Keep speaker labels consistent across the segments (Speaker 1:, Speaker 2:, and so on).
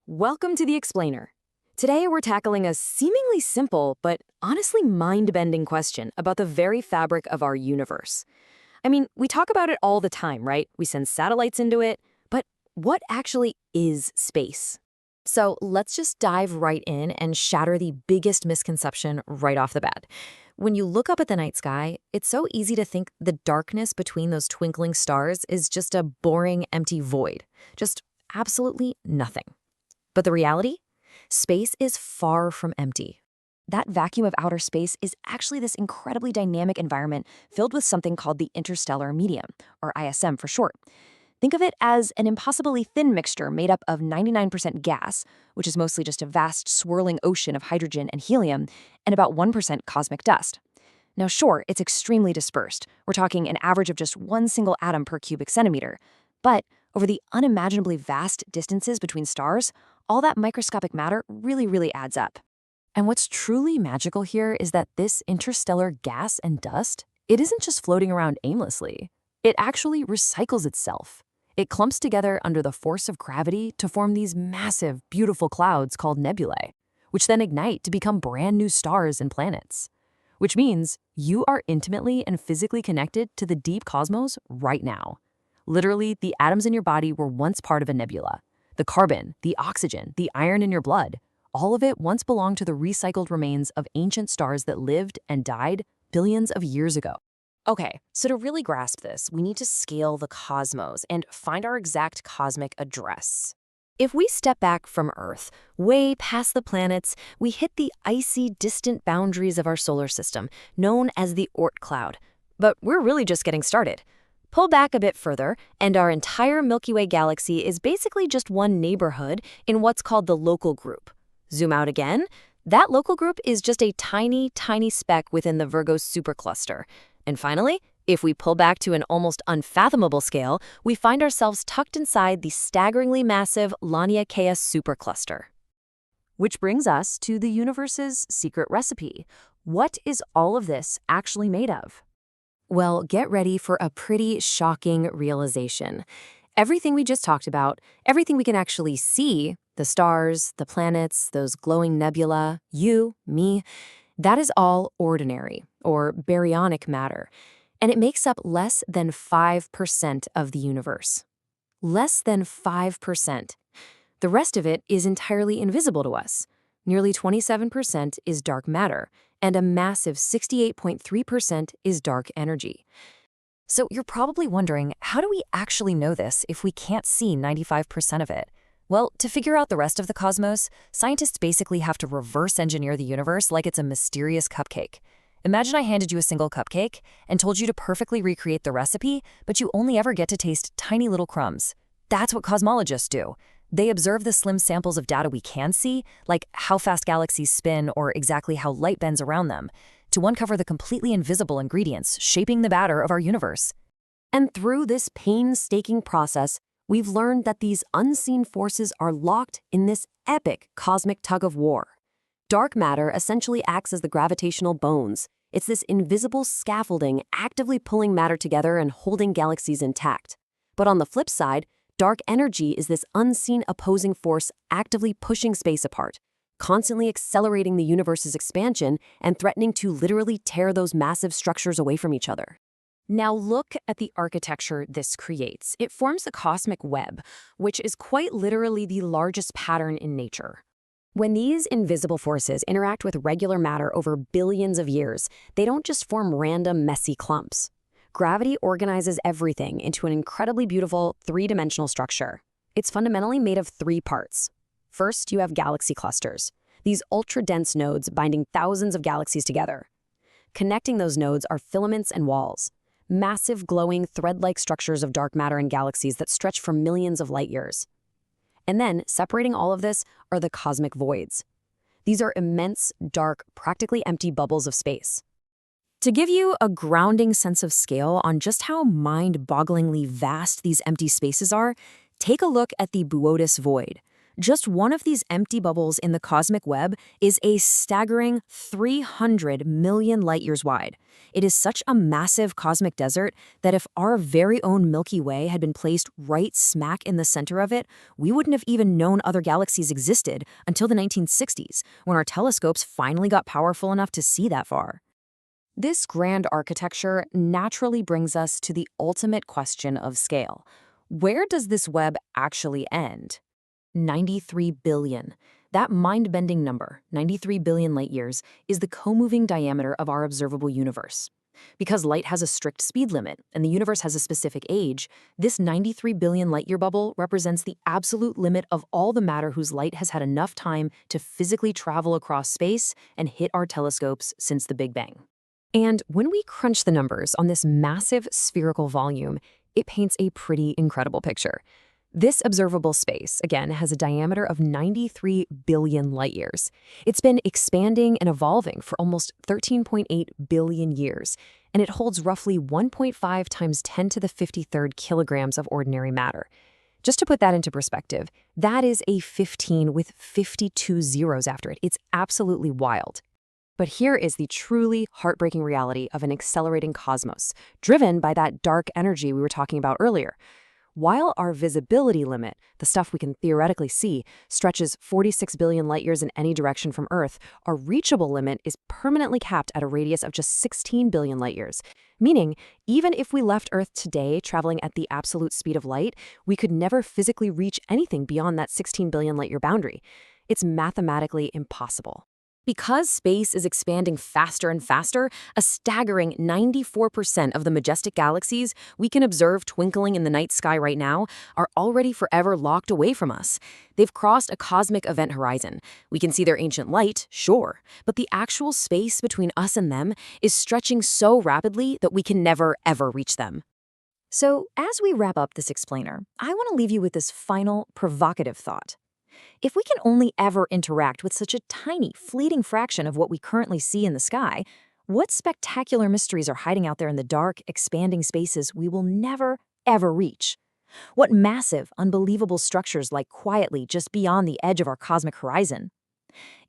Speaker 1: Welcome to The Explainer. Today we're tackling a seemingly simple but honestly mind-bending question about the very fabric of our universe. I mean, we talk about it all the time, right? We send satellites into it, but what actually is space? So let's just dive right in and shatter the biggest misconception right off the bat. When you look up at the night sky, it's so easy to think the darkness between those twinkling stars is just a boring, empty void. Just absolutely nothing. But the reality? Space is far from empty. That vacuum of outer space is actually this incredibly dynamic environment filled with something called the interstellar medium, or ISM for short. Think of it as an impossibly thin mixture made up of 99% gas, which is mostly just a vast swirling ocean of hydrogen and helium, and about 1% cosmic dust. Now sure, it's extremely dispersed. We're talking an average of just one single atom per cubic centimeter. But over the unimaginably vast distances between stars, all that microscopic matter really adds up. And what's truly magical here is that this interstellar gas and dust, it isn't just floating around aimlessly. It actually recycles itself. It clumps together under the force of gravity to form these massive, beautiful clouds called nebulae, which then ignite to become brand new stars and planets. Which means you are intimately and physically connected to the deep cosmos right now. Literally, the atoms in your body were once part of a nebula. The carbon, the oxygen, the iron in your blood, all of it once belonged to the recycled remains of ancient stars that lived and died billions of years ago.
Speaker 2: Okay, so to really grasp this, we need to scale the cosmos and find our exact cosmic address.
Speaker 1: If we step back from Earth, way past the planets, we hit the icy, distant boundaries of our solar system, known as the Oort cloud. But we're really just getting started. Pull back a bit further, and our entire Milky Way galaxy is basically just one neighborhood in what's called the local group. Zoom out again. That local group is just a tiny speck within the Virgo supercluster. And finally, if we pull back to an almost unfathomable scale, we find ourselves tucked inside the staggeringly massive Laniakea supercluster. Which brings us to the universe's secret recipe. What is all of this actually made of? Well, get ready for a pretty shocking realization. Everything we just talked about, everything we can actually see, the stars, the planets, those glowing nebula, you, me, that is all ordinary, or baryonic matter, and it makes up less than 5% of the universe. Less than 5%. The rest of it is entirely invisible to us. Nearly 27% is dark matter, and a massive 68.3% is dark energy. So you're probably wondering, how do we actually know this if we can't see 95% of it? Well, to figure out the rest of the cosmos, scientists basically have to reverse engineer the universe like it's a mysterious cupcake. Imagine I handed you a single cupcake and told you to perfectly recreate the recipe, but you only ever get to taste tiny little crumbs. That's what cosmologists do. They observe the slim samples of data we can see, like how fast galaxies spin or exactly how light bends around them, to uncover the completely invisible ingredients shaping the batter of our universe. And through this painstaking process, we've learned that these unseen forces are locked in this epic cosmic tug-of-war. Dark matter essentially acts as the gravitational bones. It's this invisible scaffolding actively pulling matter together and holding galaxies intact. But on the flip side, dark energy is this unseen opposing force actively pushing space apart, constantly accelerating the universe's expansion and threatening to literally tear those massive structures away from each other. Now look at the architecture this creates. It forms the cosmic web, which is quite literally the largest pattern in nature. When these invisible forces interact with regular matter over billions of years, they don't just form random, messy clumps. Gravity organizes everything into an incredibly beautiful three-dimensional structure. It's fundamentally made of three parts. First, you have galaxy clusters, these ultra-dense nodes binding thousands of galaxies together. Connecting those nodes are filaments and walls, massive glowing thread-like structures of dark matter in galaxies that stretch for millions of light years. And then, separating all of this are the cosmic voids. These are immense, dark, practically empty bubbles of space. To give you a grounding sense of scale on just how mind-bogglingly vast these empty spaces are, take a look at the Boötis void.
Speaker 2: Just one of these empty bubbles in the cosmic web is a staggering 300 million light-years wide. It is such a massive cosmic desert that if our very own Milky Way had been placed right smack in the center of it, we wouldn't have even known other galaxies existed until the 1960s, when our telescopes finally got powerful enough to see that far. This grand architecture naturally brings us to the ultimate question of scale. Where does this web actually end? 93 billion. That mind-bending number, 93 billion light-years, is the co-moving diameter of our observable universe. Because light has a strict speed limit and the universe has a specific age, this 93 billion light-year bubble represents the absolute limit of all the matter whose light has had enough time to physically travel across space and hit our telescopes since the Big Bang. And when we crunch the numbers on this massive spherical volume, it paints a pretty incredible picture. This observable space, again, has a diameter of 93 billion light-years. It's been expanding and evolving for almost 13.8 billion years, and it holds roughly 1.5 times 10 to the 53rd kilograms of ordinary matter. Just to put that into perspective, that is a 15 with 52 zeros after it. It's absolutely wild. But here is the truly heartbreaking reality of an accelerating cosmos, driven by that dark energy we were talking about earlier. While our visibility limit, the stuff we can theoretically see, stretches 46 billion light-years in any direction from Earth, our reachable limit is permanently capped at a radius of just 16 billion light-years. Meaning, even if we left Earth today traveling at the absolute speed of light, we could never physically reach anything beyond that 16 billion light-year boundary. It's mathematically impossible. Because space is expanding faster and faster, a staggering 94% of the majestic galaxies we can observe twinkling in the night sky right now are already forever locked away from us. They've crossed a cosmic event horizon. We can see their ancient light, sure, but the actual space between us and them is stretching so rapidly that we can never, ever reach them. So, as we wrap up this explainer, I want to leave you with this final, provocative thought. If we can only ever interact with such a tiny, fleeting fraction of what we currently see in the sky, what spectacular mysteries are hiding out there in the dark, expanding spaces we will never, ever reach? What massive, unbelievable structures lie quietly just beyond the edge of our cosmic horizon?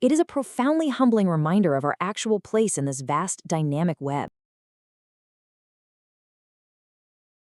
Speaker 2: It is a profoundly humbling reminder of our actual place in this vast, dynamic web.